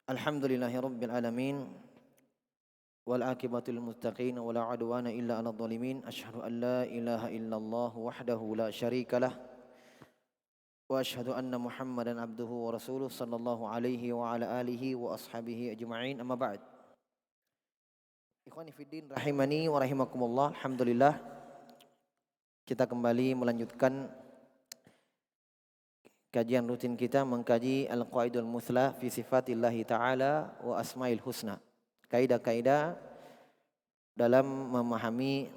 Alhamdulillahirabbil alamin wal aqibatu lil muttaqin wala udwana illa 'alal zalimin asyhadu an la ilaha illallah wahdahu la syarikalah wa asyhadu anna Muhammadan abduhu wa rasuluh sallallahu alaihi wa ala alihi wa ashabihi ajma'in amma ba'd. Ikhwani fiddin rahimani wa rahimakumullah. Alhamdulillah kita kembali melanjutkan kajian rutin kita mengkaji Al-Qaidul Muthla fi Sifatillahi Ta'ala wa Asma'il Husna. Kaidah-kaidah dalam memahami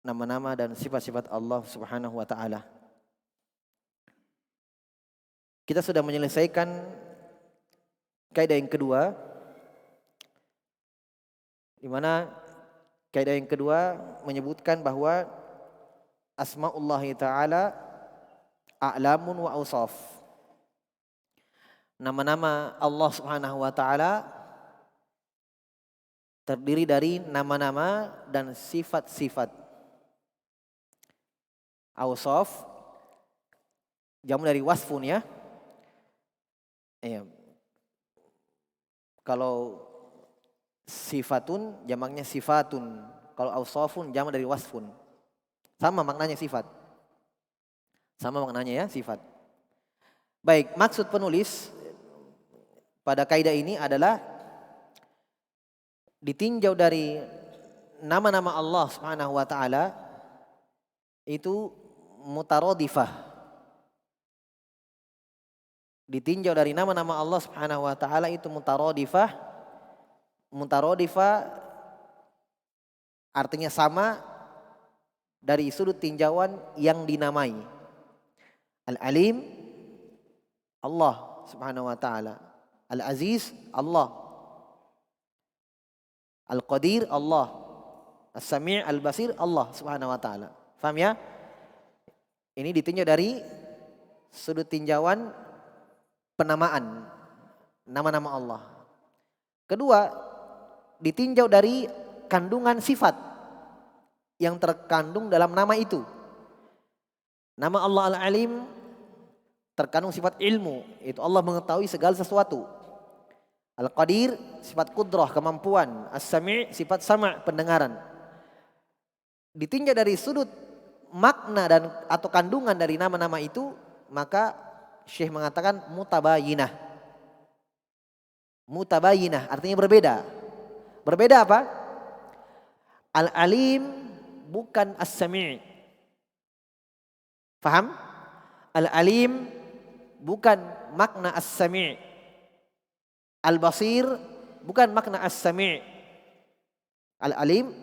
nama-nama dan sifat-sifat Allah Subhanahu wa taala. Kita sudah menyelesaikan kaidah yang kedua, di mana kaidah yang kedua menyebutkan bahwa Asma'ullahi Ta'ala a'lamun wa awsaf. Nama-nama Allah Subhanahu wa taala terdiri dari nama-nama dan sifat-sifat. Awsaf jamu dari wasfun ya. Iya. Kalau sifatun jamaknya sifatun. Kalau awsafun jamak dari wasfun. Sama maknanya sifat. Sama maknanya ya, sifat. Baik, maksud penulis pada kaidah ini adalah ditinjau dari nama-nama Allah Subhanahu wa taala itu mutaradifah. Ditinjau dari nama-nama Allah Subhanahu wa taala itu mutaradifah. Mutaradifah artinya sama dari sudut tinjauan yang dinamai. Al-Alim Allah Subhanahu wa taala, Al-Aziz Allah, Al-Qadir Allah, As-Sami' Al-Basir Allah Subhanahu wa taala. Paham ya? Ini ditinjau dari sudut tinjauan penamaan nama-nama Allah. Kedua, ditinjau dari kandungan sifat yang terkandung dalam nama itu. Nama Allah Al-Alim terkandung sifat ilmu, itu Allah mengetahui segala sesuatu. Al-Qadir sifat kudrah, kemampuan. As-Sami' sifat sama', pendengaran. Ditinjau dari sudut makna dan atau kandungan dari nama-nama itu, maka Syekh mengatakan mutabayinah. Mutabayinah artinya berbeda. Berbeda apa? Al-Alim bukan As-Sami'. Paham? Al-Alim bukan makna As-Sami'. Al-Basir bukan makna As-Sami'. Al-Alim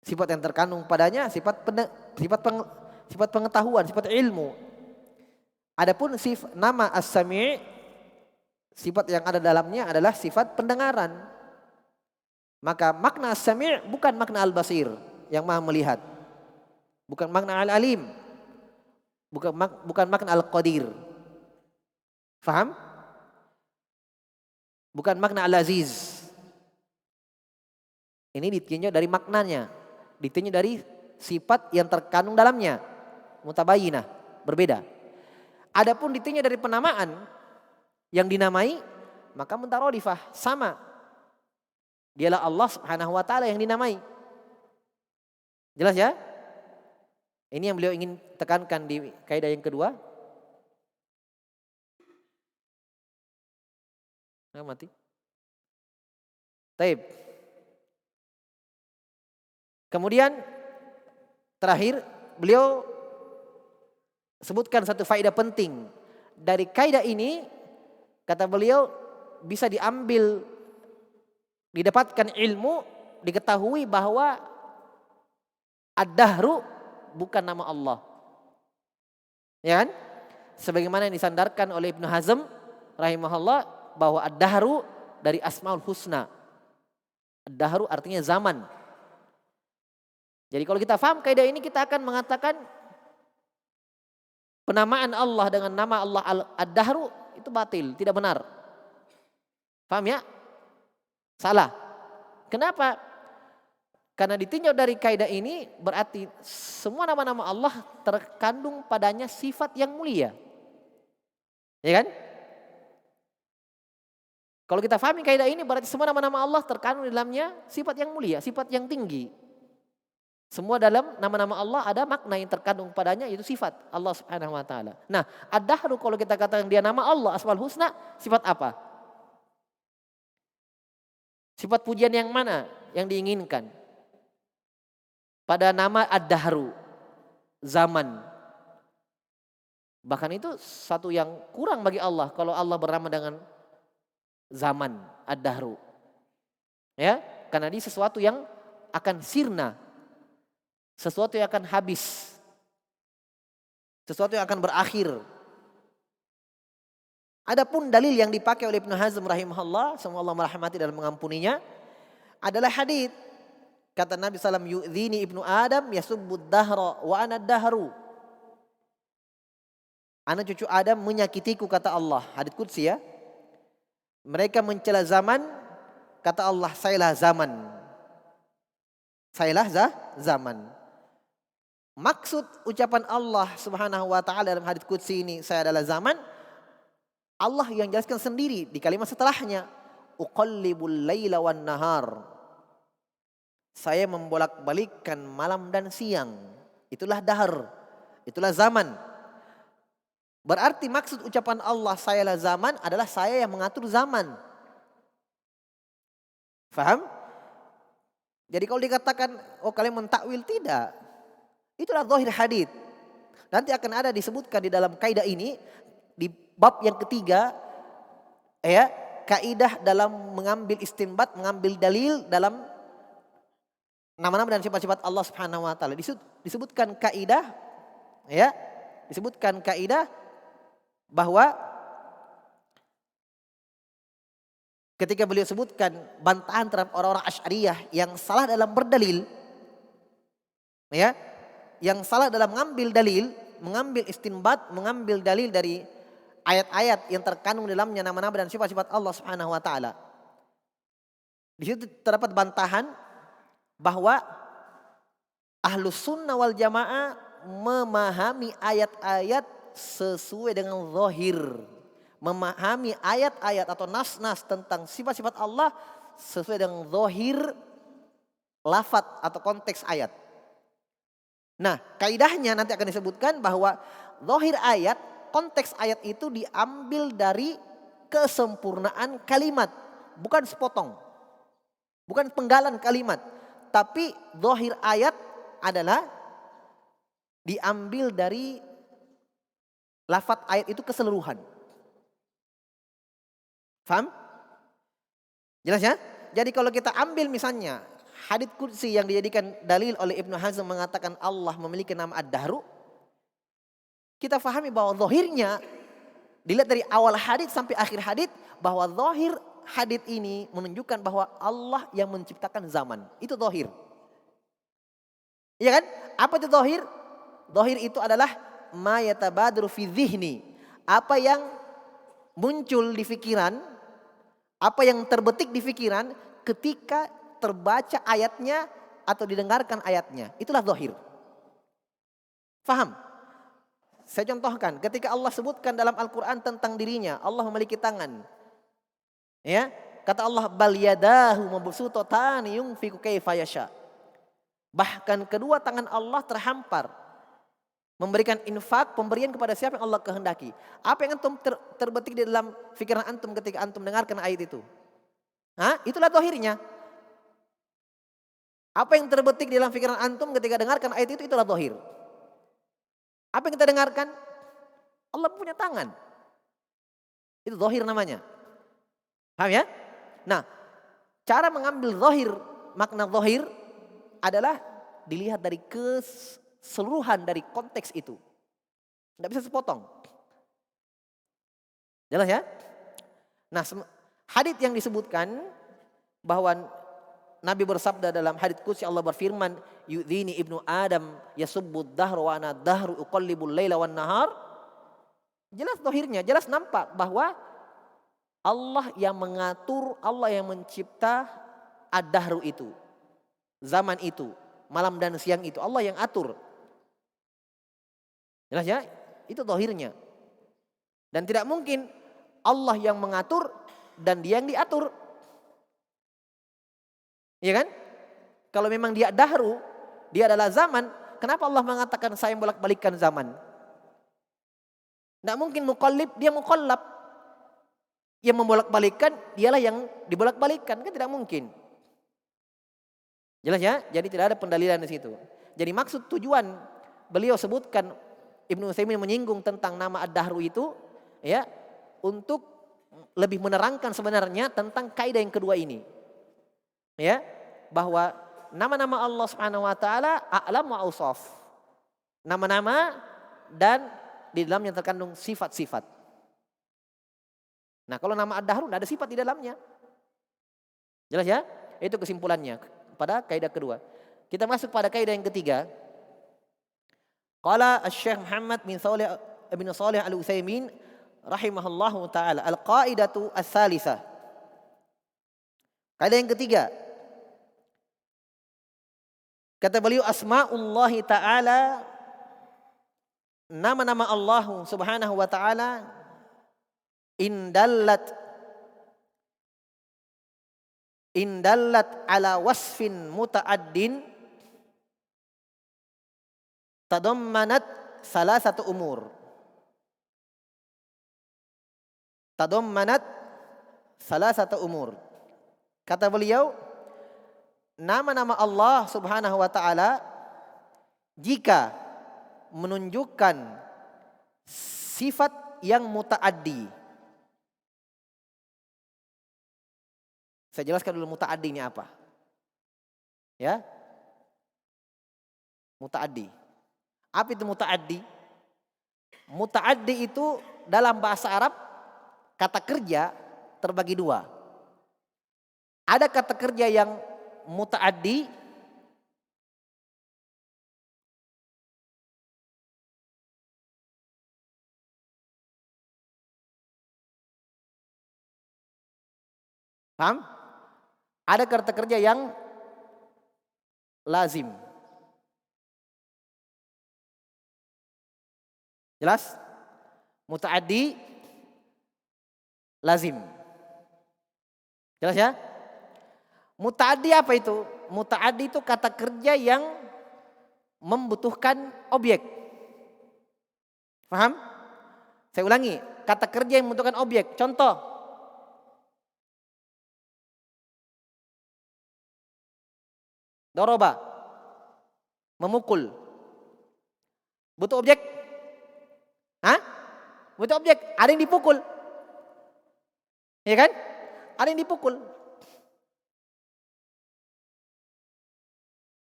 sifat yang terkandung padanya sifat pengetahuan, sifat ilmu. Adapun nama As-Sami' sifat yang ada dalamnya adalah sifat pendengaran. Maka makna As-Sami' bukan makna Al-Basir yang Maha melihat. Bukan makna Al-Alim. Bukan makna Al-Qadir. Faham? Bukan makna Al-Aziz. Ini ditinjau dari maknanya. Ditinjau dari sifat yang terkandung dalamnya. Mutabayinah. Berbeda. Adapun ditinjau dari penamaan yang dinamai, maka mutaradifah. Sama. Dialah Allah Subhanahu wa taala yang dinamai. Jelas ya? Ini yang beliau ingin tekankan di kaidah yang kedua. Nah, mati. Taib. Kemudian terakhir beliau sebutkan satu faedah penting. Dari kaidah ini kata beliau bisa didapatkan ilmu, diketahui bahwa ad-dahru bukan nama Allah. Ya kan? Sebagaimana yang disandarkan oleh Ibnu Hazm rahimahullah bahwa ad-dahru dari Asmaul Husna. Ad-dahru artinya zaman. Jadi kalau kita paham kaidah ini, kita akan mengatakan penamaan Allah dengan nama Allah ad-dahru itu batil, tidak benar. Paham ya? Salah. Kenapa? Karena ditinjau dari kaidah ini berarti semua nama-nama Allah terkandung padanya sifat yang mulia. Ya kan? Kalau kita pahami kaidah ini berarti semua nama-nama Allah terkandung di dalamnya sifat yang mulia, sifat yang tinggi. Semua dalam nama-nama Allah ada makna yang terkandung padanya, yaitu sifat Allah Subhanahu wa taala. Nah, ad-dahru kalau kita katakan dia nama Allah Asmaul Husna, sifat apa? Sifat pujian yang mana yang diinginkan? Pada nama ad-dahru, zaman. Bahkan itu satu yang kurang bagi Allah kalau Allah bernama dengan zaman, ad-dahru. Ya, karena ini sesuatu yang akan sirna. Sesuatu yang akan habis. Sesuatu yang akan berakhir. Adapun dalil yang dipakai oleh Ibnu Hazm rahimahullah, semoga Allah merahmati dan mengampuninya, adalah hadis kata Nabi SAW, yu'dhini ibnu Adam yasubbud dahra wa ana dahru. Anak cucu Adam menyakitiku kata Allah. Hadis qudsi ya. Mereka mencela zaman, kata Allah, sayalah zaman. Sayalah zaman. Maksud ucapan Allah Subhanahu wa taala dalam hadis qudsi ini, saya adalah zaman, Allah yang jelaskan sendiri di kalimat setelahnya, uqallibul laila wan nahar. Saya membolak-balikkan malam dan siang. Itulah dahar, itulah zaman. Berarti maksud ucapan Allah sayalah zaman adalah saya yang mengatur zaman. Faham? Jadi kalau dikatakan oh kalian mentakwil, tidak. Itulah zahir hadits. Nanti akan ada disebutkan di dalam kaidah ini di bab yang ketiga, ya, kaidah dalam mengambil istinbat, mengambil dalil dalam nama-nama dan sifat-sifat Allah Subhanahu wa taala. Disebutkan kaidah, ya, disebutkan kaidah bahwa ketika beliau sebutkan bantahan terhadap orang-orang Asy'ariyah yang salah dalam berdalil, ya, yang salah dalam mengambil dalil, mengambil istinbat, mengambil dalil dari ayat-ayat yang terkandung dalamnya nama-nama dan sifat-sifat Allah Subhanahu wa taala. Di situ terdapat bantahan bahwa Ahlus Sunnah wal Jamaah memahami ayat-ayat sesuai dengan zahir. Memahami ayat-ayat atau nas-nas tentang sifat-sifat Allah sesuai dengan zahir lafaz atau konteks ayat. Nah, kaidahnya nanti akan disebutkan bahwa zahir ayat, konteks ayat itu diambil dari kesempurnaan kalimat, bukan sepotong. Bukan penggalan kalimat, tapi zahir ayat adalah diambil dari lafaz ayat itu keseluruhan. Faham? Jelas ya? Jadi kalau kita ambil misalnya hadits qudsi yang dijadikan dalil oleh Ibnu Hazm mengatakan Allah memiliki nama ad-dahru, kita fahami bahwa zahirnya dilihat dari awal hadits sampai akhir hadits bahwa zahir hadits ini menunjukkan bahwa Allah yang menciptakan zaman. Itu zahir. Iya kan? Apa itu zahir? Zahir itu adalah ma yatabadru fi dhihni. Apa yang muncul di pikiran, apa yang terbetik di pikiran ketika terbaca ayatnya atau didengarkan ayatnya. Itulah zahir. Faham? Saya contohkan, ketika Allah sebutkan dalam Al-Quran tentang dirinya, Allah memiliki tangan. Ya, kata Allah, bal yadahu mabsuutatan yunfiqu kaifa yasha. Bahkan kedua tangan Allah terhampar, memberikan infak, pemberian kepada siapa yang Allah kehendaki. Apa yang antum terbetik di dalam pikiran antum ketika antum dengarkan ayat itu? Itulah zahirnya. Apa yang terbetik di dalam pikiran antum ketika dengarkan ayat itu, itulah zahir. Apa yang kita dengarkan? Allah punya tangan. Itu zahir namanya. Paham ya? Nah, cara mengambil zahir, makna zahir adalah dilihat dari keseluruhan dari konteks itu. Tidak bisa sepotong. Jelas ya? Nah, hadits yang disebutkan bahwa Nabi bersabda dalam hadits qudsi, Allah berfirman, yu'dhini ibnu Adam yasubbud dahra wa ana dahru uqallibul laila wan nahar. Jelas zahirnya, jelas nampak bahwa Allah yang mengatur, Allah yang mencipta ad-dahru itu. Zaman itu, malam dan siang itu, Allah yang atur. Jelas ya? Itu zahirnya. Dan tidak mungkin Allah yang mengatur dan dia yang diatur. Iya kan? Kalau memang dia dahru, dia adalah zaman, kenapa Allah mengatakan saya bolak-balikkan zaman? Tidak mungkin muqallib, dia muqallab. Yang membolak-balikkan, dialah yang dibolak-balikkan, kan tidak mungkin. Jelas ya? Jadi tidak ada pendalilan di situ. Jadi maksud tujuan beliau sebutkan, Ibnu Utsaimin menyinggung tentang nama ad-dahru itu, ya, untuk lebih menerangkan sebenarnya tentang kaidah yang kedua ini. Ya, bahwa nama-nama Allah Subhanahu wa taala a'lam wa awsaf. Nama-nama dan di dalamnya terkandung sifat-sifat. Nah, kalau nama ad-dahru tidak ada sifat di dalamnya. Jelas ya? Itu kesimpulannya pada kaidah kedua. Kita masuk pada kaidah yang ketiga. Qala Asy-Syaikh Muhammad bin Shalih Al-Utsaimin rahimahullahu taala, al-qaidatu ats-tsalisah. Kaidah yang ketiga. Kata beliau, asma'ullahi ta'ala, nama-nama Allah Subhanahu wa ta'ala, indallat ala wasfin muta'addin tadammanat salasatu umur. Tadammanat salasatu umur. Kata beliau, nama-nama Allah Subhanahu wa taala jika menunjukkan sifat yang mutaaddi. Saya jelaskan dulu mutaaddi ini apa. Ya. Mutaaddi. Apa itu mutaaddi? Mutaaddi itu dalam bahasa Arab kata kerja terbagi dua. Ada kata kerja yang mutaaddi, paham? Ada kata kerja yang lazim. Jelas? Mutaaddi, lazim. Jelas ya? Mutaaddi apa itu? Mutaaddi itu kata kerja yang membutuhkan objek. Paham? Saya ulangi, kata kerja yang membutuhkan objek. Contoh. Doroba. Memukul. Butuh objek? Hah? Butuh objek. Ada yang dipukul. Iya kan? Ada yang dipukul.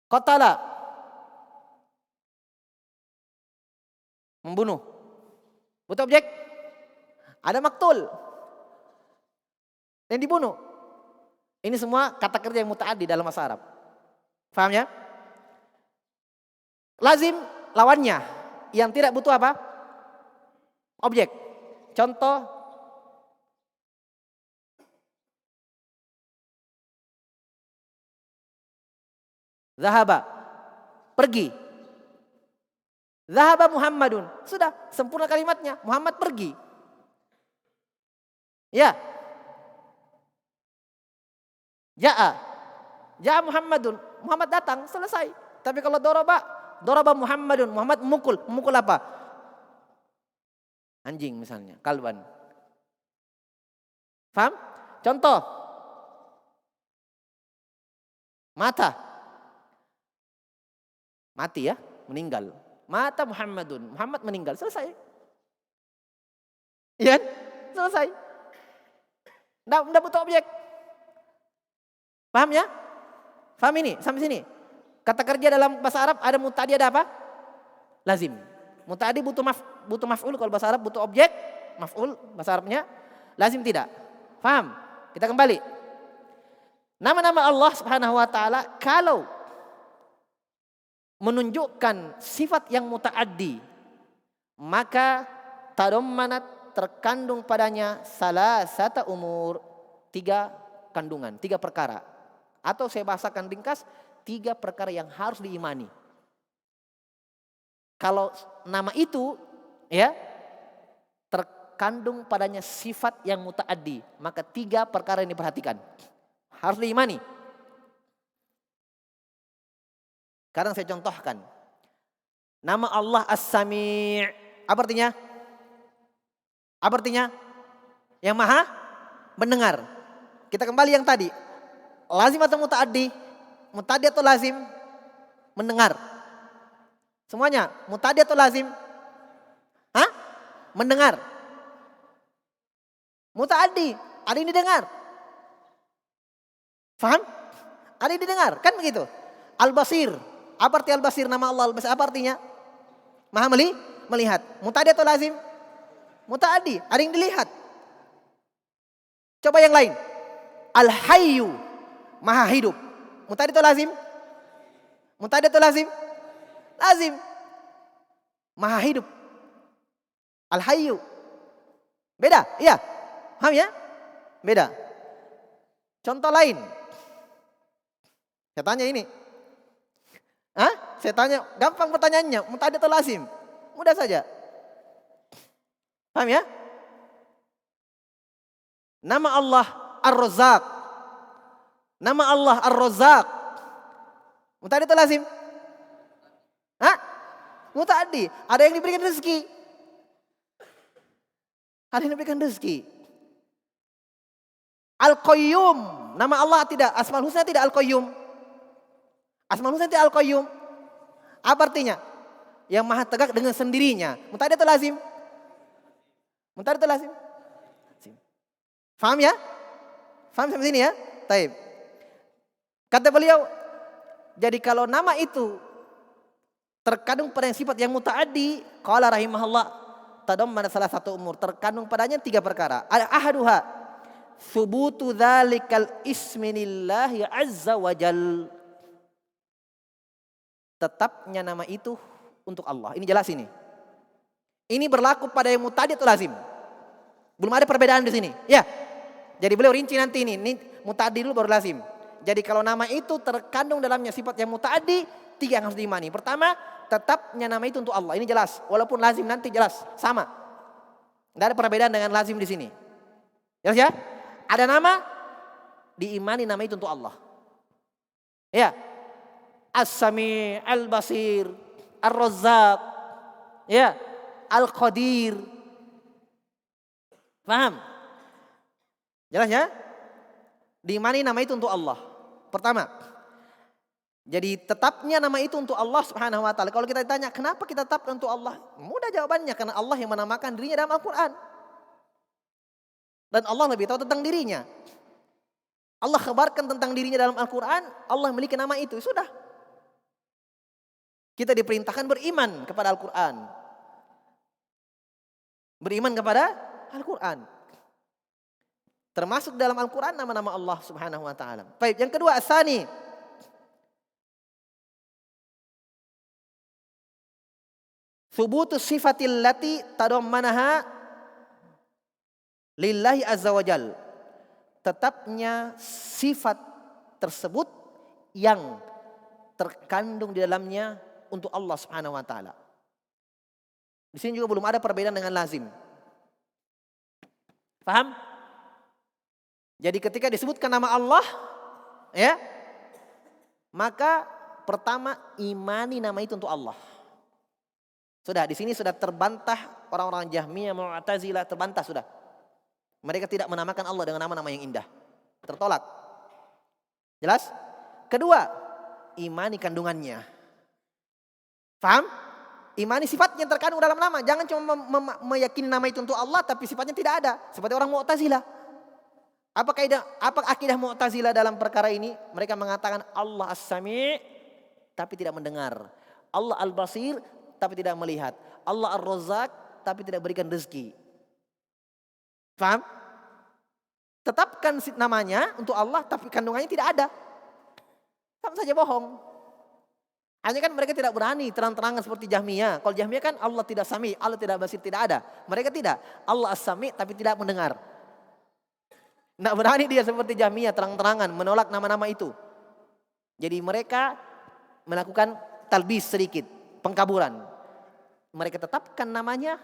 Qatala, membunuh. Butuh objek? Ada maktul yang dibunuh. Ini semua kata kerja yang mutaaddi dalam bahasa Arab. Paham ya? Lazim lawannya yang tidak butuh apa? Objek. Contoh, zahaba, pergi. Zahaba Muhammadun. Sudah, sempurna kalimatnya. Muhammad pergi. Ya. Ja'a Muhammadun. Muhammad datang, selesai. Tapi kalau doroba Muhammadun. Muhammad memukul. Memukul apa? Anjing misalnya, kalban. Paham? Contoh. Mata. Mati ya, meninggal. Mata Muhammadun, Muhammad meninggal, selesai. Iya, selesai. Nggak butuh objek. Paham ya? Paham ini, sampai sini. Kata kerja dalam bahasa Arab ada mutaaddi, ada apa? Lazim. Mutaaddi butuh maf'ul, kalau bahasa Arab butuh objek, maf'ul bahasa Arabnya. Lazim tidak. Paham? Kita kembali. Nama-nama Allah Subhanahu wa taala kalau menunjukkan sifat yang mutaaddi, maka tadammanat, terkandung padanya salasata umur, 3 kandungan, 3 perkara. Atau saya bahasakan ringkas, 3 perkara yang harus diimani. Kalau nama itu ya terkandung padanya sifat yang mutaaddi. Maka 3 perkara yang diperhatikan. Harus diimani. Sekarang saya contohkan. Nama Allah As-Sami'. Apa artinya? Apa artinya? Yang maha mendengar. Kita kembali yang tadi. Lazim atau mutaaddi? Mutaaddi atau lazim? Mendengar. Semuanya. Mutaaddi atau lazim? Hah? Mendengar. Mutaaddi. Ada yang didengar. Faham? Ada yang didengar. Kan begitu. Al-Basir. Apa arti Al-Basir? Nama Allah Al-Basir. Apa artinya? Maha melihat. Mutaaddi atau lazim? Mutaaddi. Ada yang dilihat. Coba yang lain. Al-Hayyu. Maha hidup. Mutaaddi atau lazim? Mutaaddi atau lazim? Lazim. Maha hidup. Al-Hayyu. Beda? Iya. Paham ya? Beda. Contoh lain. Saya tanya ini. Hah? Saya tanya, gampang pertanyaannya. Mutaaddi atau lazim? Mudah saja. Paham ya? Nama Allah Ar-Razzaq. Nama Allah Ar-Razzaq. Mutaaddi atau lazim? Hah? Mutaaddi. Ada yang diberikan rezeki. Ada yang diberikan rezeki. Al-Qayyum. Nama Allah tidak. Asmaul Husna tidak Al-Qayyum. Asmaul Husna tidak Al-Qayyum. Apa artinya? Yang maha tegak dengan sendirinya. Mutaaddi atau lazim? Mutaaddi atau lazim? Faham ya? Faham sampai sini ya? Taib. Kata beliau, jadi kalau nama itu terkandung pada yang sifat yang mutaaddi, qala rahimahullah, tadammana salah satu umur, terkandung padanya 3 perkara. Ahaduha, thubutu dzalikal ismi lillahi azza wa jal. Tetapnya nama itu untuk Allah. Ini jelas ini. Ini berlaku pada yang mutaaddi atau lazim. Belum ada perbedaan di sini. Ya. Jadi beliau rinci nanti ini mutaaddi dulu baru lazim. Jadi kalau nama itu terkandung dalamnya sifat yang mutaaddi, 3 yang harus diimani. Pertama, tetapnya nama itu untuk Allah. Ini jelas. Walaupun lazim nanti jelas sama. Tidak ada perbedaan dengan lazim di sini. Jelas ya? Ada nama, diimani nama itu untuk Allah. Ya. As-Sami', Al-Basir, Ar-Razzaq, ya, Al-Qadir. Paham? Jelas ya? Diimani nama itu untuk Allah. Pertama. Jadi tetapnya nama itu untuk Allah Subhanahu wa taala. Kalau kita ditanya, kenapa kita tetapkan untuk Allah? Mudah jawabannya, karena Allah yang menamakan dirinya dalam Al-Qur'an. Dan Allah lebih tahu tentang dirinya. Allah kabarkan tentang dirinya dalam Al-Qur'an, Allah memiliki nama itu. Sudah. Kita diperintahkan beriman kepada Al-Qur'an. Beriman kepada Al-Qur'an. Termasuk dalam Al-Quran nama-nama Allah Subhanahu wa taala. Baik, yang kedua asani. Thubutu sifatil lati tadammanaha lillahi azza wajal. Tetapnya sifat tersebut yang terkandung di dalamnya untuk Allah Subhanahu wa taala. Di sini juga belum ada perbedaan dengan lazim. Paham? Jadi ketika disebutkan nama Allah, ya, maka pertama imani nama itu untuk Allah. Sudah, di sini sudah terbantah orang-orang Jahmiyah, Mu'tazilah, terbantah sudah. Mereka tidak menamakan Allah dengan nama-nama yang indah. Tertolak. Jelas? Kedua, imani kandungannya. Paham? Imani sifatnya terkandung dalam nama. Jangan cuma meyakini nama itu untuk Allah tapi sifatnya tidak ada. Seperti orang Mu'tazilah. Apa akidah Mu'tazilah dalam perkara ini? Mereka mengatakan Allah As-Sami' tapi tidak mendengar. Allah Al-Basir tapi tidak melihat. Allah Ar-Razzaq tapi tidak berikan rezeki. Paham? Tetapkan namanya untuk Allah tapi kandungannya tidak ada. Sama saja bohong. Hanya kan mereka tidak berani terang-terangan seperti Jahmiyah. Kalau Jahmiyah kan Allah tidak Sami, Allah tidak Basir, tidak ada. Mereka tidak. Allah As-Sami tapi tidak mendengar. Tidak berani dia seperti Jahmiyah terang-terangan menolak nama-nama itu. Jadi mereka melakukan talbis sedikit, pengkaburan. Mereka tetapkan namanya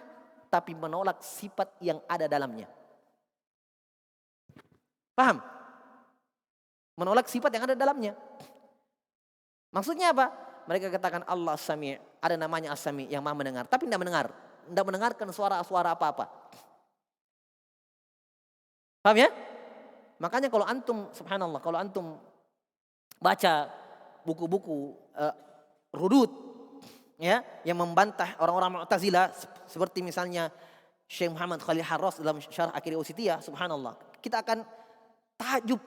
tapi menolak sifat yang ada dalamnya. Paham? Menolak sifat yang ada dalamnya. Maksudnya apa? Mereka katakan Allah As-Sami', ada namanya As-Sami' yang Maha mendengar, tapi tidak mendengar. Tidak mendengarkan suara-suara apa-apa. Paham ya? Makanya kalau antum, subhanallah, kalau antum baca buku-buku rudud ya, yang membantah orang-orang Mu'tazilah seperti misalnya Syekh Muhammad Khalil Harras dalam Syarah Aqidah Wasithiyah, subhanallah, kita akan takjub,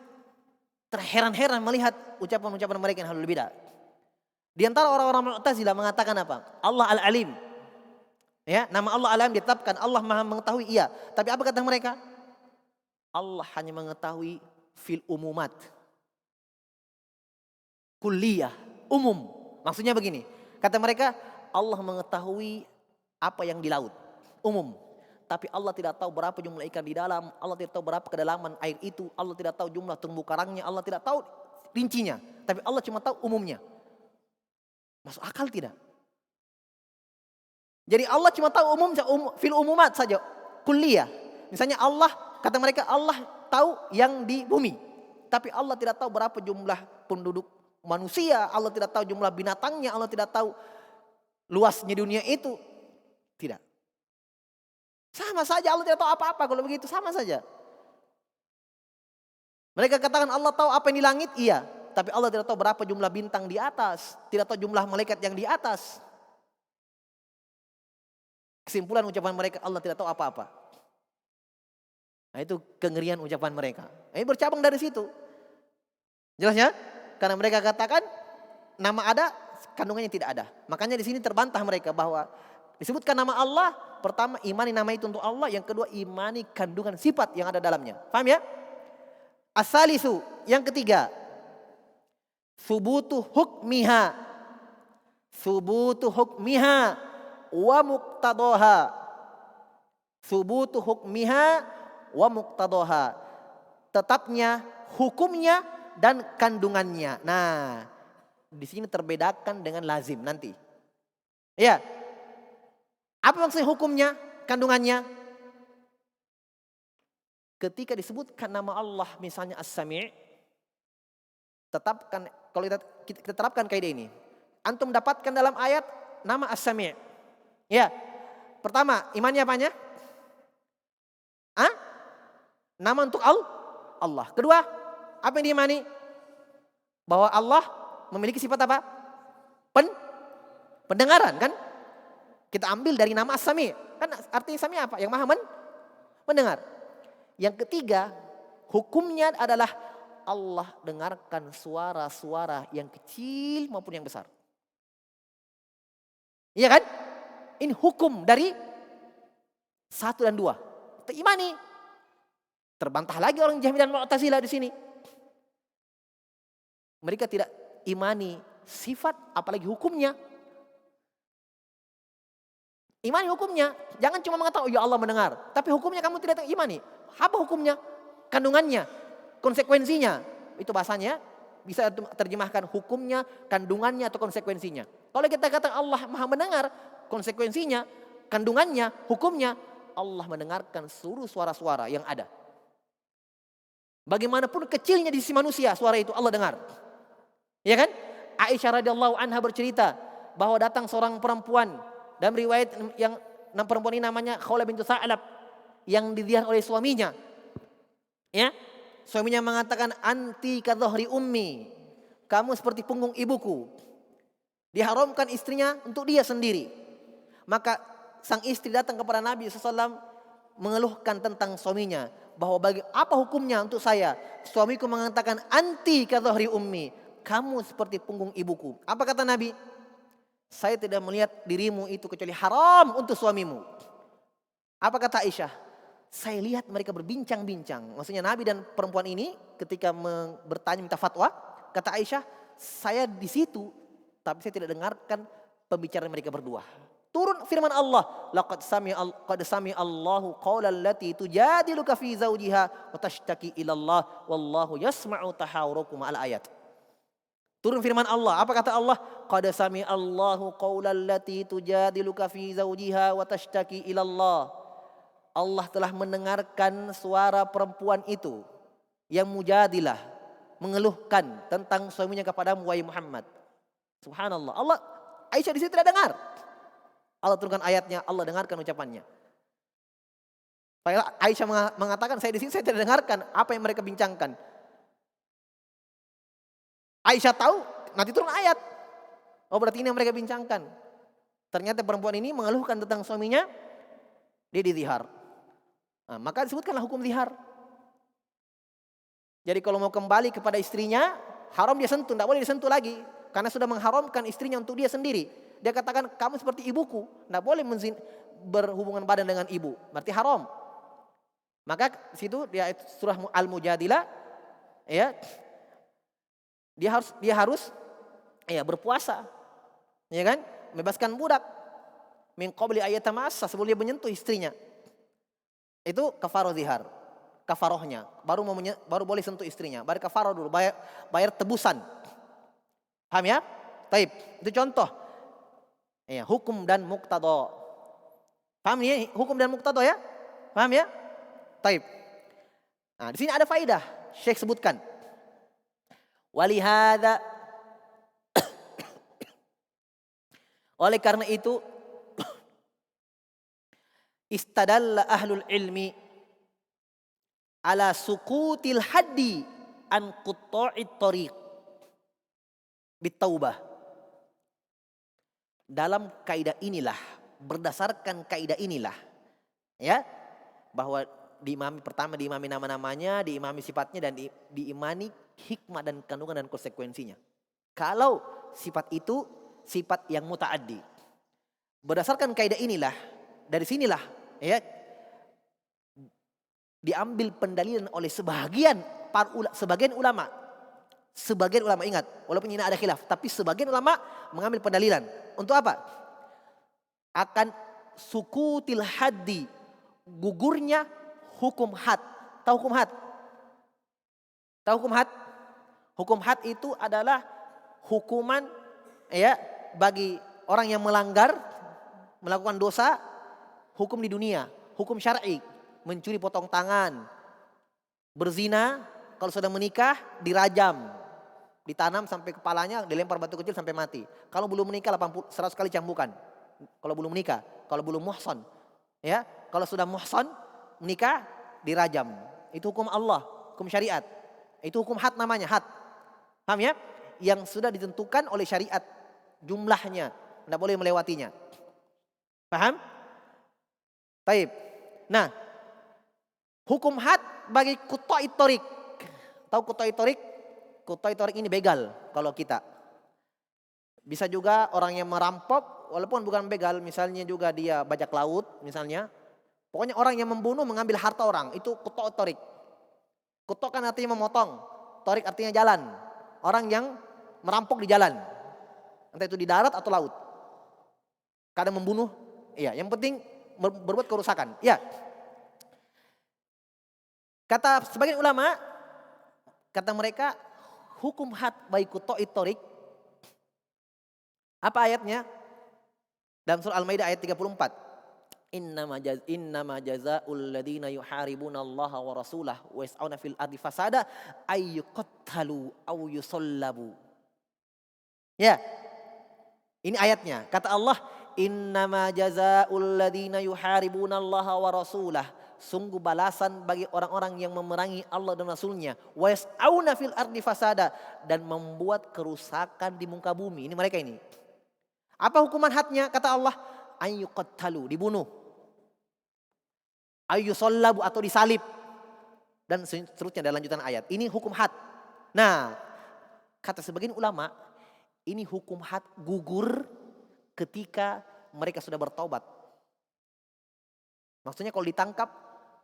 terheran-heran melihat ucapan-ucapan mereka yang halul bidah. Di antara orang-orang Mu'tazilah mengatakan apa? Allah Al-Alim. Ya, nama Allah Al-Alim ditetapkan, Allah Maha mengetahui, iya. Tapi apa kata mereka? Allah hanya mengetahui fil umumat. Kulliyah, umum. Maksudnya begini, kata mereka Allah mengetahui apa yang di laut, umum. Tapi Allah tidak tahu berapa jumlah ikan di dalam, Allah tidak tahu berapa kedalaman air itu, Allah tidak tahu jumlah terumbu karangnya, Allah tidak tahu rincinya. Tapi Allah cuma tahu umumnya. Masuk akal tidak? Jadi Allah cuma tahu umum, fil umumat saja, kulliyah. Misalnya Allah, kata mereka Allah tahu yang di bumi. Tapi Allah tidak tahu berapa jumlah penduduk manusia, Allah tidak tahu jumlah binatangnya, Allah tidak tahu luasnya dunia itu. Tidak. Sama saja Allah tidak tahu apa-apa kalau begitu, sama saja. Mereka katakan Allah tahu apa yang di langit, iya. Tapi Allah tidak tahu berapa jumlah bintang di atas, tidak tahu jumlah malaikat yang di atas. Kesimpulan ucapan mereka Allah tidak tahu apa-apa. Nah itu kengerian ucapan mereka. Ini bercabang dari situ. Jelas ya? Karena mereka katakan nama ada, kandungannya tidak ada. Makanya di sini terbantah mereka bahwa disebutkan nama Allah, pertama imani nama itu untuk Allah, yang kedua imani kandungan sifat yang ada dalamnya. Paham ya? As-salisu, yang ketiga, subutu hukmiha. Subutu hukmiha wa muqtadoha. Subutu hukmiha wa muqtadoha. Tetapnya hukumnya dan kandungannya. Nah, di sini terbedakan dengan lazim nanti. Ya. Apa maksudnya hukumnya, kandungannya? Ketika disebutkan nama Allah misalnya As-Sami', tetapkan, kalau kita terapkan kaidah ini. Antum dapatkan dalam ayat nama As-Sami'. Ya. Pertama, imannya apanya? Nama untuk Allah. Kedua, apa yang diimani? Bahwa Allah memiliki sifat apa? Pendengaran kan? Kita ambil dari nama As-Sami'. Kan artinya Sami' apa? Yang Maha mendengar. Yang ketiga, hukumnya adalah Allah dengarkan suara-suara yang kecil maupun yang besar. Iya kan? Ini hukum dari 1 dan 2. Kita imani. Terbantah lagi orang Jahmiyah dan Mu'tazilah di sini. Mereka tidak imani sifat apalagi hukumnya. Imani hukumnya. Jangan cuma mengatakan, oh ya Allah mendengar. Tapi hukumnya kamu tidak imani. Apa hukumnya? Kandungannya. Konsekuensinya. Itu bahasanya. Bisa terjemahkan hukumnya, kandungannya atau konsekuensinya. Kalau kita katakan Allah Maha mendengar. Konsekuensinya, kandungannya, hukumnya. Allah mendengarkan seluruh suara-suara yang ada. Bagaimanapun kecilnya di sisi manusia, suara itu Allah dengar. Ya kan? Aisyah radhiyallahu anha bercerita bahwa datang seorang perempuan, dalam riwayat yang perempuan ini namanya Khawlah bintu Sa'lab, yang dilihat oleh suaminya. Ya, suaminya mengatakan anti ka dhahri ummi, kamu seperti punggung ibuku. Diharamkan istrinya untuk dia sendiri. Maka sang istri datang kepada Nabi SAW mengeluhkan tentang suaminya, bahwa apa hukumnya untuk saya? Suamiku mengatakan anti ka dhahri ummi, kamu seperti punggung ibuku. Apa kata Nabi? Saya tidak melihat dirimu itu kecuali haram untuk suamimu. Apa kata Aisyah? Saya lihat mereka berbincang-bincang. Maksudnya Nabi dan perempuan ini ketika bertanya minta fatwa, kata Aisyah, saya di situ tapi saya tidak dengarkan pembicaraan mereka berdua. Turun firman Allah, laqad sami Allahu qaulal lati tujadiluka fi zawjiha wa tashtaki ila Allah wallahu yasma'u tahawurakum al ayat. Turun firman Allah. Apa kata Allah? Qad sami'allahu qaulal lati tujadiluka fi zawjiha wa tashtaki ila Allah. Allah telah mendengarkan suara perempuan itu yang mujadilah, mengeluhkan tentang suaminya kepadamu wahai Muhammad. Subhanallah. Allah, Aisyah di situ tidak dengar. Allah turunkan ayatnya, Allah dengarkan ucapannya. Aisyah mengatakan, saya di sini saya tidak dengarkan apa yang mereka bincangkan. Aisyah tahu, nanti turun ayat. Oh, berarti ini yang mereka bincangkan. Ternyata perempuan ini mengeluhkan tentang suaminya, dia dizihar. Nah, maka disebutkanlah hukum zihar. Jadi kalau mau kembali kepada istrinya, haram dia sentuh, tidak boleh disentuh lagi. Karena sudah mengharamkan istrinya untuk dia sendiri. Dia katakan, kamu seperti ibuku, tidak boleh berhubungan badan dengan ibu. Berarti haram. Maka situ dia surah Al-Mujadilah, ya, dia harus ya berpuasa, ya kan, membebaskan budak min qabli ayatamassa, sebelum dia menyentuh istrinya. Itu kafarah zihar, kafarohnya baru boleh sentuh istrinya, baru kafarah dulu, bayar tebusan. Paham ya? Taib, itu contoh ya, hukum dan muqtada. Paham ya, hukum dan muqtada ya? Paham ya? Taib. Nah, di sini ada faidah Syekh sebutkan. Walihada, oleh karena itu istadalla ahlul ilmi ala sukutil haddi an qutta'it tariq bitaubah. Dalam kaidah inilah, berdasarkan kaidah inilah, ya, bahwa diimami pertama, diimami nama-namanya, diimami sifatnya, dan diimani hikmah dan kandungan dan konsekuensinya. Kalau sifat itu sifat yang muta'addi, berdasarkan kaidah inilah, dari sinilah, ya, diambil pendalilan oleh sebagian ulama. Sebagian ulama, ingat, walaupun ini ada khilaf, tapi sebagian ulama mengambil pendalilan. Untuk apa? Akan sukutil haddi, gugurnya hukum had. Tahu hukum had? Tahu hukum had? Hukum had itu adalah hukuman, ya, bagi orang yang melanggar, melakukan dosa, hukum di dunia, hukum syar'i, mencuri potong tangan, berzina, kalau sudah menikah dirajam, ditanam sampai kepalanya, dilempar batu kecil sampai mati. Kalau belum menikah 100 kali cambukan. Kalau belum menikah, kalau belum muhsan, ya, kalau sudah muhsan menikah dirajam. Itu hukum Allah, hukum syariat. Itu hukum had namanya, had. Paham ya? Yang sudah ditentukan oleh syariat jumlahnya, tidak boleh melewatinya. Paham? Taib. Nah, hukum had bagi qutta'it tariq. Tahu qutta'it tariq? Qutta'it tariq ini begal kalau kita. Bisa juga orang yang merampok, walaupun bukan begal, misalnya juga dia bajak laut misalnya. Pokoknya orang yang membunuh, mengambil harta orang, itu qutta'it tariq. Qutta' kan artinya memotong, tariq artinya jalan. Orang yang merampok di jalan, entah itu di darat atau laut. Kadang membunuh, iya, yang penting berbuat kerusakan. Ya. Kata sebagian ulama, kata mereka hukum had bagi qutta'it tariq. Apa ayatnya? Dalam surah Al-Maidah ayat 34. Innama jazaa'ul ladzina yuharibuna Allah wa rasulahu wa yas'auna fil ardi fasada ay yuqattalu aw yusallabu. Ya. Ini ayatnya. Kata Allah, innama jazaa'ul ladzina yuharibuna Allah wa rasulahu. Sungguh balasan bagi orang-orang yang memerangi Allah dan Rasulnya. Wa yas'auna fil ardi fasada, dan membuat kerusakan di muka bumi. Ini mereka ini. Apa hukuman hadnya? Kata Allah, ayyuqattalu, dibunuh. Ayyusallabu, atau disalib. Dan seterusnya dalam lanjutan ayat. Ini hukum had. Nah, kata sebagian ulama, ini hukum had gugur ketika mereka sudah bertobat. Maksudnya kalau ditangkap,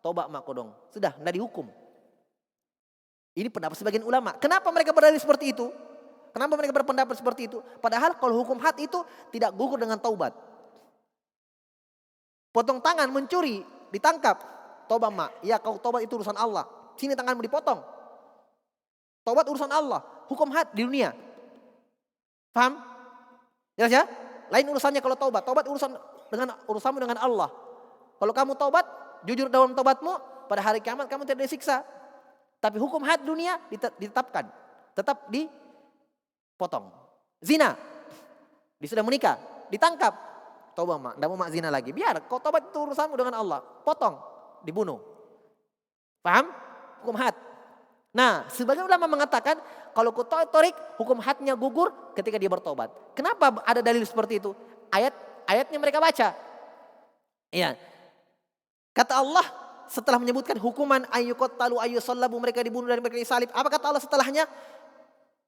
tobat mak kodong. Sudah, tidak dihukum. Ini pendapat sebagian ulama. Kenapa mereka berdalil seperti itu? Kenapa mereka berpendapat seperti itu? Padahal kalau hukum had itu tidak gugur dengan taubat. Potong tangan, mencuri, ditangkap. Tobat mak. Ya, kau tobat itu urusan Allah. Sini tanganmu dipotong. Tobat urusan Allah. Hukum had di dunia. Paham? Jelas ya? Lain urusannya kalau taubat. Taubat urusanmu dengan Allah. Kalau kamu taubat, jujur dalam taubatmu, pada hari kiamat kamu tidak disiksa. Tapi hukum had dunia ditetapkan. Tetap dipotong. Zina. Dia sudah menikah, ditangkap. Taubat mak, tidak mau mak zina lagi. Biar kau taubat itu urusanmu dengan Allah. Potong, dibunuh. Paham? Hukum had. Nah, sebagian ulama mengatakan kalau kau torik, hukum hadnya gugur ketika dia bertobat. Kenapa ada dalil seperti itu? Ayatnya mereka baca. Iya. Kata Allah setelah menyebutkan hukuman ayyuqattalu ayyusallabu, mereka dibunuh dan mereka disalib. Apa kata Allah setelahnya?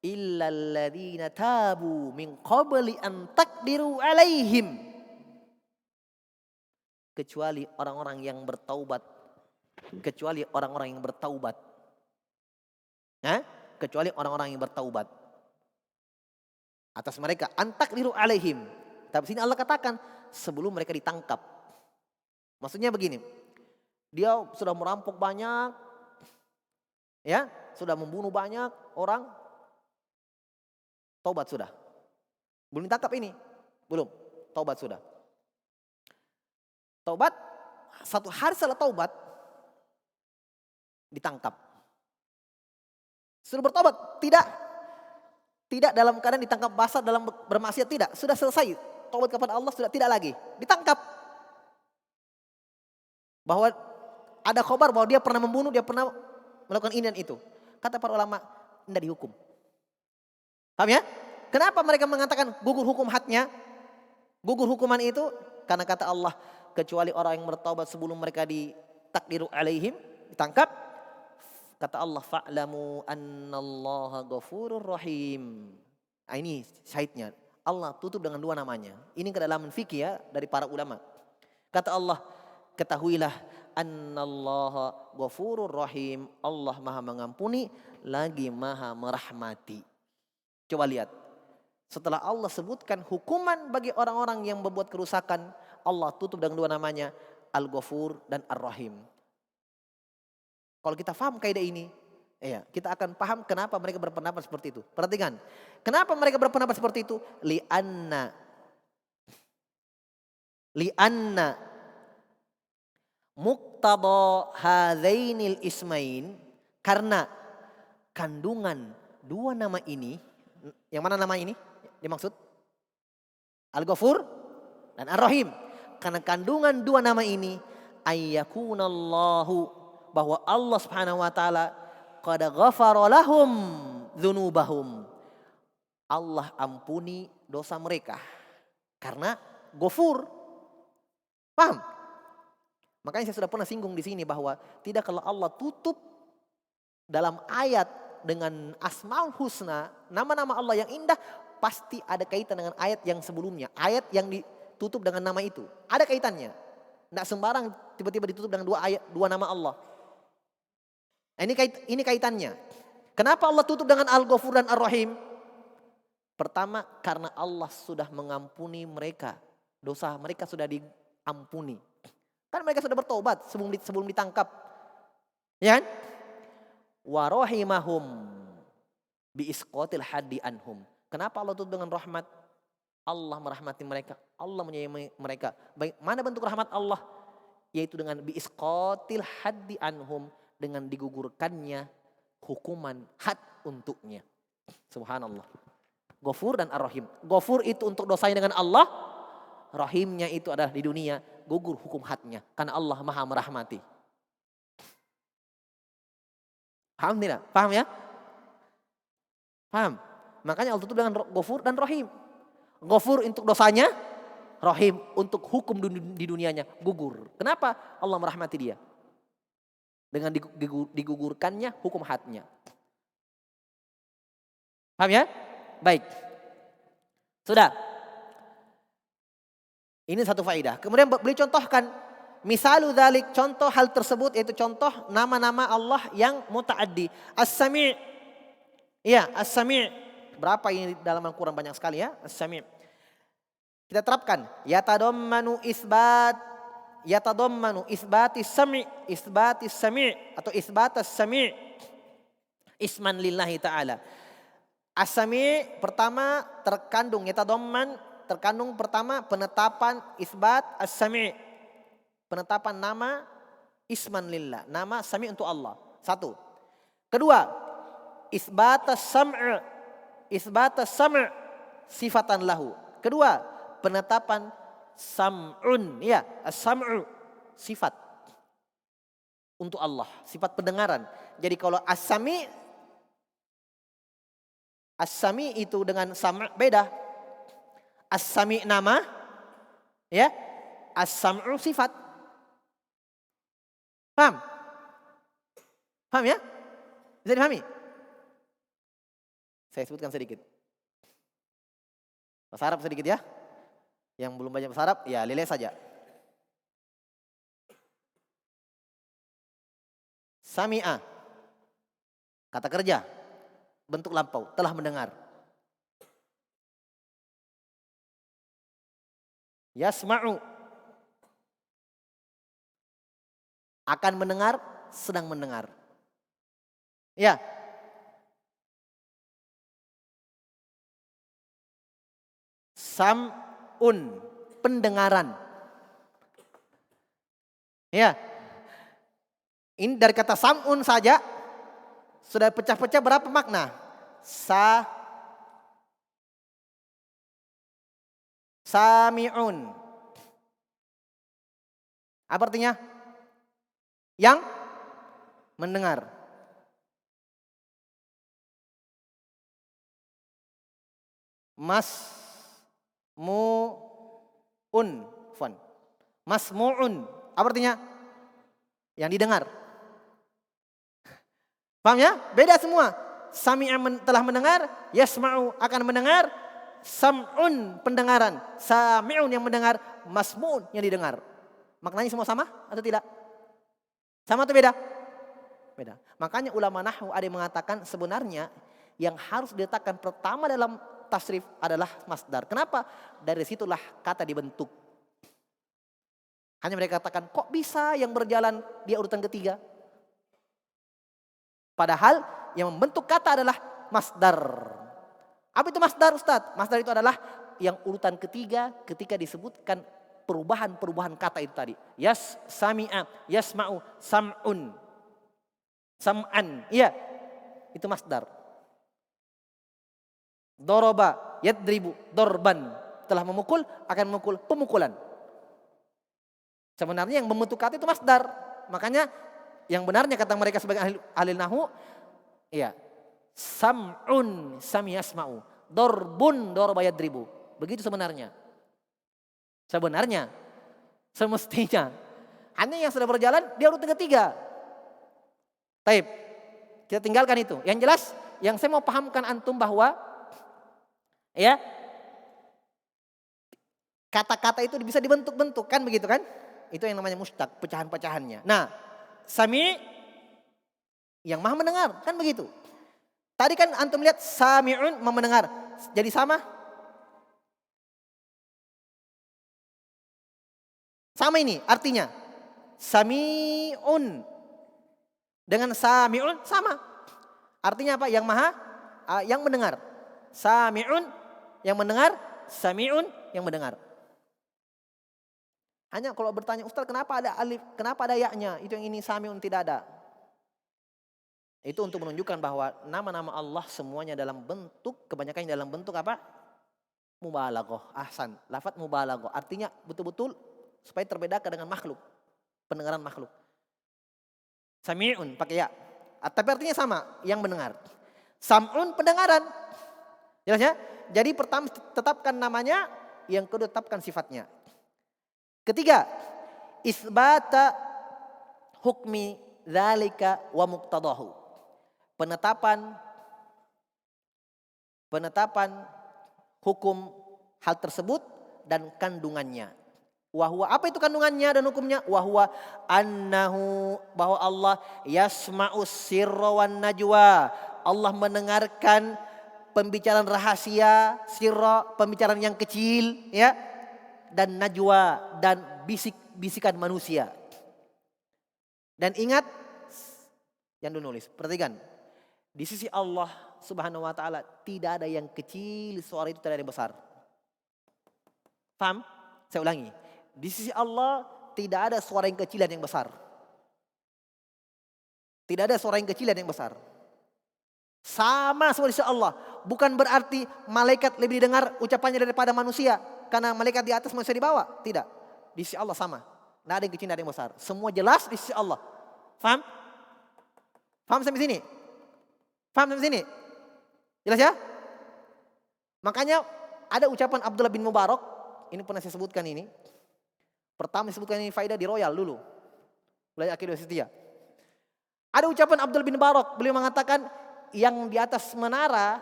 Illalladzina tabu min qabli an taqdiru alaihim. Kecuali orang-orang yang bertaubat. Kecuali orang-orang yang bertaubat. Kecuali orang-orang yang bertaubat. Atas mereka an taqdiru alaihim. Tapi sini Allah katakan sebelum mereka ditangkap. Maksudnya begini. Dia sudah merampok banyak. Ya, sudah membunuh banyak orang. Taubat sudah. Belum ditangkap ini. Belum. Taubat sudah. Taubat. Satu hari setelah taubat. Ditangkap. Sudah bertobat? Tidak. Tidak dalam keadaan ditangkap basah dalam bermaksiat. Tidak. Sudah selesai. Taubat kepada Allah sudah tidak lagi. Ditangkap. Bahwa ada khabar bahwa dia pernah membunuh. Dia pernah melakukan ini dan itu. Kata para ulama. Tidak dihukum. Paham ya? Kenapa mereka mengatakan gugur hukum hadnya? Gugur hukuman itu karena kata Allah, kecuali orang yang bertaubat sebelum mereka ditakdiru alaihim, ditangkap. Kata Allah, fa'lamu annallaha ghafurur rahim. Nah, ini syahidnya. Allah tutup dengan dua namanya. Ini kedalaman fikih ya dari para ulama. Kata Allah, ketahuilah annallaha ghafurur rahim. Allah Maha mengampuni lagi Maha merahmati. Coba lihat. Setelah Allah sebutkan hukuman bagi orang-orang yang membuat kerusakan, Allah tutup dengan dua namanya, Al-Ghafur dan Ar-Rahim. Kalau kita paham kaidah ini, kita akan paham kenapa mereka berpendapat seperti itu. Perhatikan, kenapa mereka berpendapat seperti itu? Li'anna muqtada hadzainil ismain, karena kandungan dua nama ini, yang mana nama ini dimaksud? Al-Ghafur dan Ar-Rahim. Karena kandungan dua nama ini, ayyakunallahu, bahwa Allah Subhanahu wa taala qad ghafara lahum dzunubahum. Allah ampuni dosa mereka. Karena Ghafur. Paham? Makanya saya sudah pernah singgung di sini bahwa tidak kalau Allah tutup dalam ayat dengan Asmaul Husna, nama-nama Allah yang indah, pasti ada kaitan dengan ayat yang sebelumnya. Ayat yang ditutup dengan nama itu. Ada kaitannya. Tidak sembarang tiba-tiba ditutup dengan dua nama Allah. Nah, ini kaitannya. Kenapa Allah tutup dengan Al-Ghafur dan Ar-Rahim? Pertama, karena Allah sudah mengampuni mereka. Dosa mereka sudah diampuni. Kan mereka sudah bertobat sebelum ditangkap. Ya kan? Wa rahimahum bi isqatil haddi anhum. Kenapa Allah tutup dengan rahmat? Allah merahmati mereka. Allah menyayangi mereka. Baik, mana bentuk rahmat Allah? Yaitu dengan bi isqatil haddi anhum, dengan digugurkannya hukuman had untuknya. Subhanallah. Ghafur dan Ar-Rahim. Ghafur itu untuk dosanya dengan Allah. Rahimnya itu adalah di dunia, gugur hukum hadnya. Karena Allah Maha merahmati. Paham tidak? Paham ya? Paham? Makanya Allah tutup dengan Ghafur dan Rahim. Ghafur untuk dosanya, Rahim untuk hukum di dunianya, gugur. Kenapa? Allah merahmati dia. Dengan digugurkannya hukum hadnya. Paham ya? Baik. Sudah. Ini satu faedah. Kemudian beliau contohkan misalu dzalik, contoh hal tersebut yaitu contoh nama-nama Allah yang muta'addi. As-Sami'. Iya, As-Sami'. Berapa ini dalam Al-Quran, banyak sekali ya. As-Sami'. Kita terapkan. Yatadammanu isbatis sami' atau isbatas sami' isman lillahi ta'ala. As-Sami' pertama terkandung terkandung pertama penetapan isbat as-Sami'. Penetapan nama isman lillah, nama Sami' untuk Allah. Satu. Kedua, isbat as-sam', sifatan lahu. Kedua, penetapan sam'un, ya, as-sam'u, sifat untuk Allah, sifat pendengaran. Jadi kalau as-Sami itu dengan sam' beda. As-Sami nama, ya. As-Sam'u sifat. Paham? Paham ya? Bisa dipahami? Saya sebutkan sedikit. Bahasa Arab sedikit ya. Yang belum banyak bahasa Arab, ya leleh saja. Sami'a, kata kerja, bentuk lampau, telah mendengar. Yasma'u, akan mendengar, sedang mendengar. Ya. Sam'un, pendengaran. Ya. Ini dari kata sam'un saja sudah pecah-pecah berapa makna? Sami'un. Apa artinya? Yang mendengar. Masmu'un. Apa artinya? Yang didengar. Paham ya? Beda semua. Sami'a telah mendengar, yasma'u akan mendengar, sam'un pendengaran, sami'un yang mendengar, masmu'un yang didengar. Maknanya semua sama atau tidak? Sama atau beda? Beda. Makanya ulama nahwu ada yang mengatakan sebenarnya yang harus diletakkan pertama dalam tasrif adalah masdar. Kenapa? Dari situlah kata dibentuk. Hanya mereka katakan kok bisa yang berjalan dia urutan ketiga? Padahal yang membentuk kata adalah masdar. Apa itu masdar, Ustadz? Masdar itu adalah yang urutan ketiga ketika disebutkan perubahan-perubahan kata itu tadi. Sami'a, yasma'u, sam'un, sam'an. Iya, itu masdar. Doroba, yadribu, dorban. Telah memukul, akan memukul, pemukulan. Sebenarnya yang membentuk kata itu masdar. Makanya yang benarnya kata mereka sebagai ahli nahwu, ya, sam'un, sami yasma'u, dorbun, dorba yadribu. Begitu sebenarnya. Sebenarnya, semestinya. Hanya yang sudah berjalan, dia urutan ketiga. Taib, kita tinggalkan itu. Yang jelas, yang saya mau pahamkan antum bahwa, ya, kata-kata itu bisa dibentuk-bentuk, kan begitu kan? Itu yang namanya mustaq, pecahan-pecahannya. Nah, Sami yang maha mendengar, kan begitu. Tadi kan antum lihat sami'un mendengar. Jadi sama? Sama ini artinya. Sami'un dengan sami'un sama. Artinya apa? Yang maha yang mendengar. Sami'un yang mendengar, sami'un yang mendengar. Hanya kalau bertanya, Ustaz kenapa ada alif, kenapa ada ya-nya? Itu yang ini sami'un tidak ada. Itu untuk menunjukkan bahwa nama-nama Allah semuanya dalam bentuk, kebanyakan dalam bentuk apa? Mubalaghah. Ahsan. Lafaz mubalaghah. Artinya betul-betul supaya terbedakan dengan makhluk. Pendengaran makhluk. Sami'un pakai ya. Tapi artinya sama, yang mendengar. Sam'un pendengaran. Jelas ya? Jadi pertama tetapkan namanya, yang kedua tetapkan sifatnya. Ketiga, isbata hukmi dzalika wa muqtadahu. Penetapan hukum hal tersebut dan kandungannya. Wahwa, apa itu kandungannya dan hukumnya? Wahwa annahu, bahwa Allah yasma'u sirra wan najwa. Allah mendengarkan pembicaraan rahasia, sirra, pembicaraan yang kecil, ya, dan najwa, dan bisik-bisikan manusia. Dan ingat yang ditulis, perhatikan. Di sisi Allah Subhanahu wa taala tidak ada yang kecil, suara itu tidak ada yang besar. Paham? Saya ulangi. Di sisi Allah tidak ada suara yang kecil dan yang besar. Tidak ada suara yang kecil dan yang besar. Sama seperti Allah. Bukan berarti malaikat lebih didengar ucapannya daripada manusia. Karena malaikat di atas, manusia di bawah. Tidak. Di sisi Allah sama. Tidak ada yang kecil, tidak ada yang besar. Semua jelas di sisi Allah. Paham? Paham sampai sini? Paham sampai sini? Jelas ya? Makanya ada ucapan Abdullah bin Mubarak. Ini pernah saya sebutkan ini. Pertama disebutkan ini faedah di Royal dulu. Belajar akidah setia. Ada ucapan Abdullah bin Mubarak. Beliau mengatakan yang di atas menara,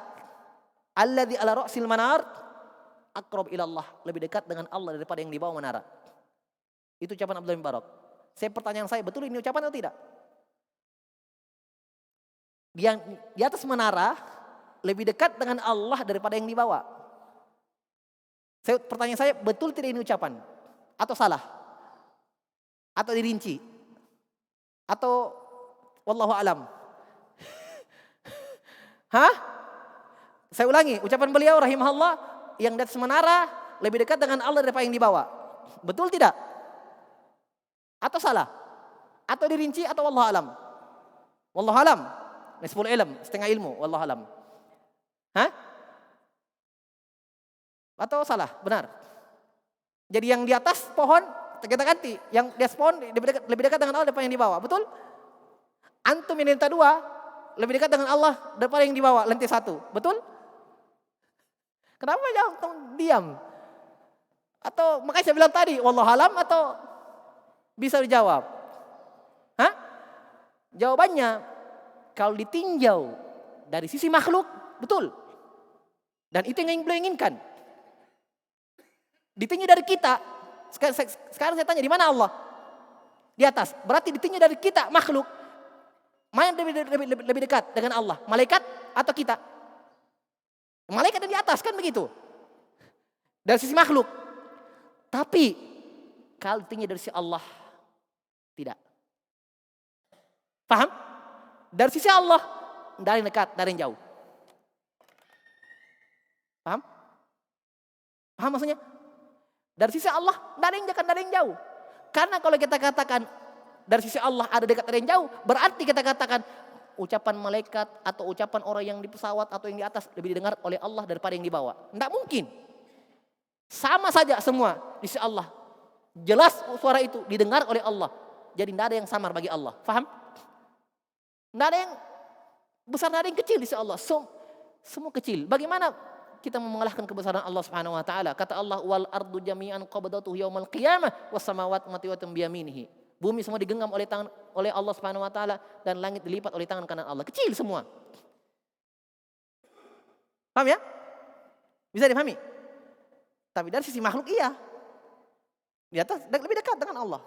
alladzi ala ra'sil manar aqrab ila Allah, lebih dekat dengan Allah daripada yang di bawah menara. Itu ucapan Abdullah bin Mubarak. Pertanyaan saya, betul ini ucapan atau tidak? Yang di atas menara lebih dekat dengan Allah daripada yang di bawah. Pertanyaan saya, betul tidak ini ucapan? Atau salah? Atau dirinci? Atau wallahu alam? Hah? Saya ulangi, ucapan beliau rahimahullah, yang di atas menara lebih dekat dengan Allah daripada yang di bawah. Betul tidak? Atau salah? Atau dirinci atau wallahu alam? Wallahu alam. Nisful ilm, setengah ilmu, wallahu alam. Hah? Atau salah? Benar. Jadi yang di atas pohon kita ganti, yang di atas pohon lebih dekat dengan Allah daripada yang di bawah. Betul? Antum yang lantai 2 lebih dekat dengan Allah daripada yang di bawah lantai 1. Betul? Kenapa jangan diam? Atau makanya saya bilang tadi wallahu alam, atau bisa dijawab? Hah? Jawabannya kalau ditinjau dari sisi makhluk, betul. Dan itu yang beliau inginkan. Ditinjau dari kita. Sekarang saya tanya, di mana Allah? Di atas. Berarti ditinjau dari kita, makhluk. Mana yang lebih dekat dengan Allah? Malaikat atau kita? Malaikat ada di atas, kan begitu. Dari sisi makhluk. Tapi kalau ditinjau dari sisi Allah, tidak. Paham? Dari sisi Allah, dari dekat, dari jauh. Paham? Paham maksudnya? Dari sisi Allah, dari yang dekat, dari yang jauh. Karena kalau kita katakan dari sisi Allah ada dekat, ada yang jauh, berarti kita katakan ucapan malaikat atau ucapan orang yang di pesawat atau yang di atas lebih didengar oleh Allah daripada yang di bawah. Tidak mungkin. Sama saja semua di sisi Allah. Jelas suara itu didengar oleh Allah. Jadi tidak ada yang samar bagi Allah. Paham? Tidak ada yang besar, tidak ada yang kecil di sisi Allah. Semua kecil. Bagaimana kita mengalahkan kebesaran Allah Subhanahu wa taala? Kata Allah, wal ardu jami'an qabdatuhu yaumal qiyamah was samawati matwiyatun biyaminihi. Bumi semua digenggam oleh Allah Subhanahu wa taala dan langit dilipat oleh tangan kanan Allah. Kecil semua. Paham ya? Bisa dipahami? Tapi dari sisi makhluk iya. Di atas lebih dekat dengan Allah.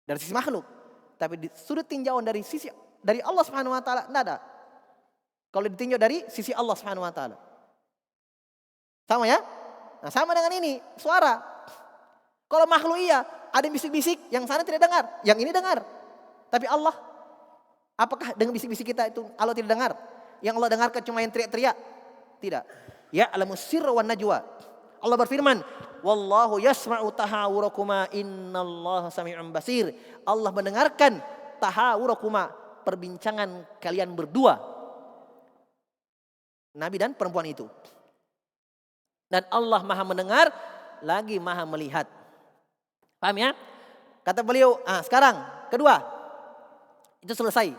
Dari sisi makhluk. Tapi di sudut tinjauan dari Allah Subhanahu wa taala enggak ada. Kalau ditinjau dari sisi Allah Subhanahu wa taala. Sama ya? Nah, sama dengan ini, suara. Kalau makhluk iya, ada yang bisik-bisik, yang sana tidak dengar, yang ini dengar. Tapi Allah, apakah dengan bisik-bisik kita itu Allah tidak dengar? Yang Allah dengarkan cuma yang teriak-teriak? Tidak. Ya alamus sirra wan najwa. Allah berfirman, wallahu yasma'u tahawurakuma innallaha sami'un basir. Allah mendengarkan tahawurakuma, perbincangan kalian berdua. Nabi dan perempuan itu. Dan Allah Maha mendengar, lagi Maha melihat. Paham ya? Kata beliau, sekarang kedua. Itu selesai.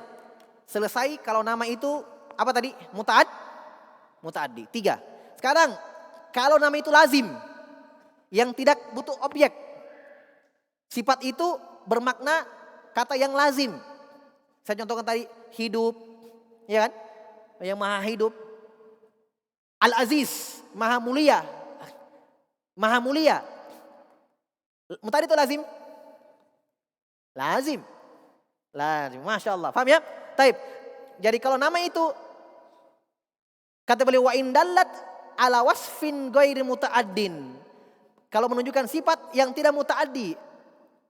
Selesai kalau nama itu apa tadi? Muta'addi. 3. Sekarang kalau nama itu lazim, yang tidak butuh objek. Sifat itu bermakna kata yang lazim. Saya contohkan tadi, hidup, ya kan? Yang Maha hidup. Al-Aziz, Maha mulia. Maha mulia. Muta'addi itu lazim? Lazim. Masya Allah. Paham ya? Taib. Jadi kalau nama itu, kata beliau, wa indallat ala wasfin ghairi muta'addin. Kalau menunjukkan sifat yang tidak muta'addi,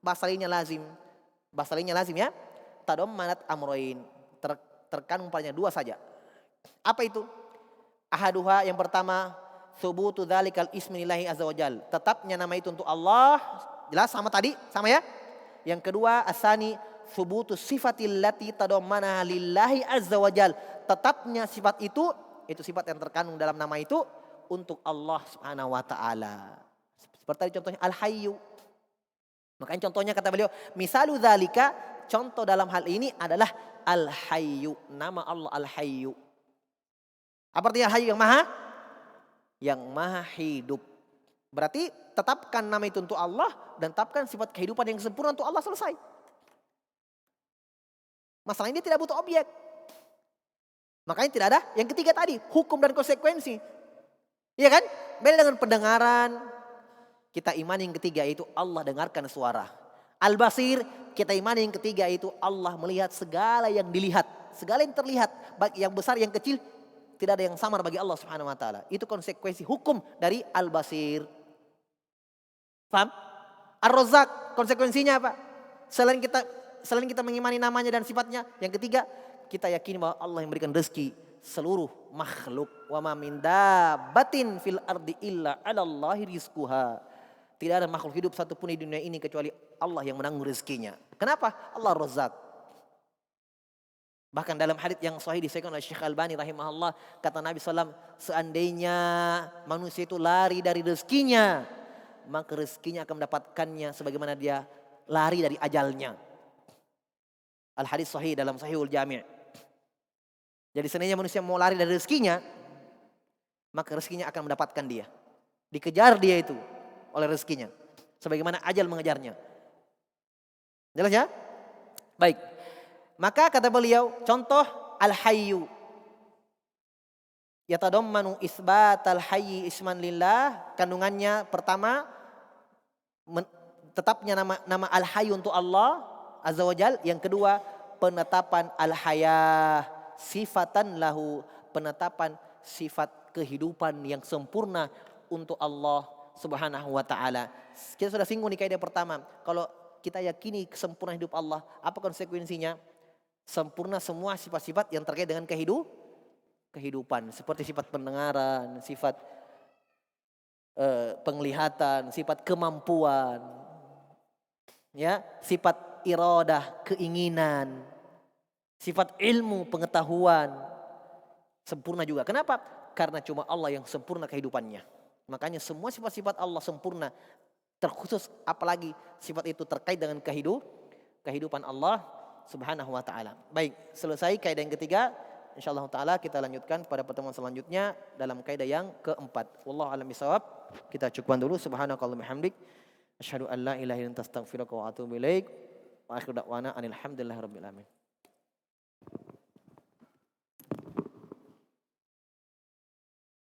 bahasa lainnya lazim. Bahasa lainnya lazim ya. Tadammanat amroin. Terkandung padanya 2 saja. Apa itu? Ahaduha, yang pertama, subutu dzalikal ismi lillahi azza wajal. Tetapnya nama itu untuk Allah. Jelas sama tadi, sama ya? Yang kedua, asani subutu sifatil lati tadammana lillahi azza wajal. Tetapnya sifat itu sifat yang terkandung dalam nama itu untuk Allah Subhanahu wa taala. Seperti tadi contohnya al-hayyu. Makanya contohnya kata beliau, misalu dzalika, contoh dalam hal ini adalah al-hayyu, nama Allah al-hayyu. Apa artinya al-hayyu? Yang maha hidup. Berarti tetapkan nama itu untuk Allah dan tetapkan sifat kehidupan yang sempurna untuk Allah, selesai. Masalahnya dia tidak butuh objek. Makanya tidak ada yang ketiga tadi, hukum dan konsekuensi. Iya kan? Beda dengan pendengaran. Kita imani yang ketiga itu Allah dengarkan suara. Al-Basir, kita imani yang ketiga itu Allah melihat segala yang dilihat. Segala yang terlihat, baik yang besar yang kecil, tidak ada yang samar bagi Allah Subhanahu wa taala. Itu konsekuensi hukum dari Al-Basir. Paham? Ar-Razzaq, konsekuensinya apa? Selain kita mengimani namanya dan sifatnya, yang ketiga, kita yakini bahwa Allah yang memberikan rezeki seluruh makhluk. Wa ma min dabbatin fil ardi illa 'alallahi rizquha. Tidak ada makhluk hidup satupun di dunia ini kecuali Allah yang menanggung rezekinya. Kenapa? Allah Razzaq. Bahkan dalam hadits yang sahih disahihkan oleh Syekh Albani rahimahullah, kata Nabi SAW, seandainya manusia itu lari dari rezekinya, maka rezekinya akan mendapatkannya sebagaimana dia lari dari ajalnya. Al-hadits sahih dalam Sahihul Jami'. Jadi seandainya manusia mau lari dari rezekinya, maka rezekinya akan mendapatkan dia. Dikejar dia itu oleh rezekinya, sebagaimana ajal mengejarnya. Jelas ya? Baik. Maka kata beliau, contoh al-hayyu. Yatadammanu isbatal hayyi isman lillah. Kandungannya pertama, tetapnya nama al-hayyu untuk Allah azza wajal. Yang kedua, penetapan al-hayah sifatan lahu, penetapan sifat kehidupan yang sempurna untuk Allah Subhanahu wa taala. Kita sudah singgung di kaidah pertama. Kalau kita yakini kesempurnaan hidup Allah, apa konsekuensinya? Sempurna semua sifat-sifat yang terkait dengan kehidupan, seperti sifat pendengaran, sifat penglihatan, sifat kemampuan, ya, sifat iradah, keinginan, sifat ilmu, pengetahuan, sempurna juga. Kenapa? Karena cuma Allah yang sempurna kehidupannya. Makanya semua sifat-sifat Allah sempurna. Terkhusus apalagi sifat itu terkait dengan kehidupan Allah Subhanahu wa ta'ala. Baik, selesai kaidah yang ketiga. InsyaAllah ta'ala kita lanjutkan pada pertemuan selanjutnya dalam kaidah yang keempat. Wallahu a'lam bishawab. Kita cukupkan dulu. Subhanakallahumma hamdik. Asyhadu an la ilaha illa anta astaghfiruka wa atubu ilaik. Wa akhiru da'wana anil hamdulillahi rabbil alamin.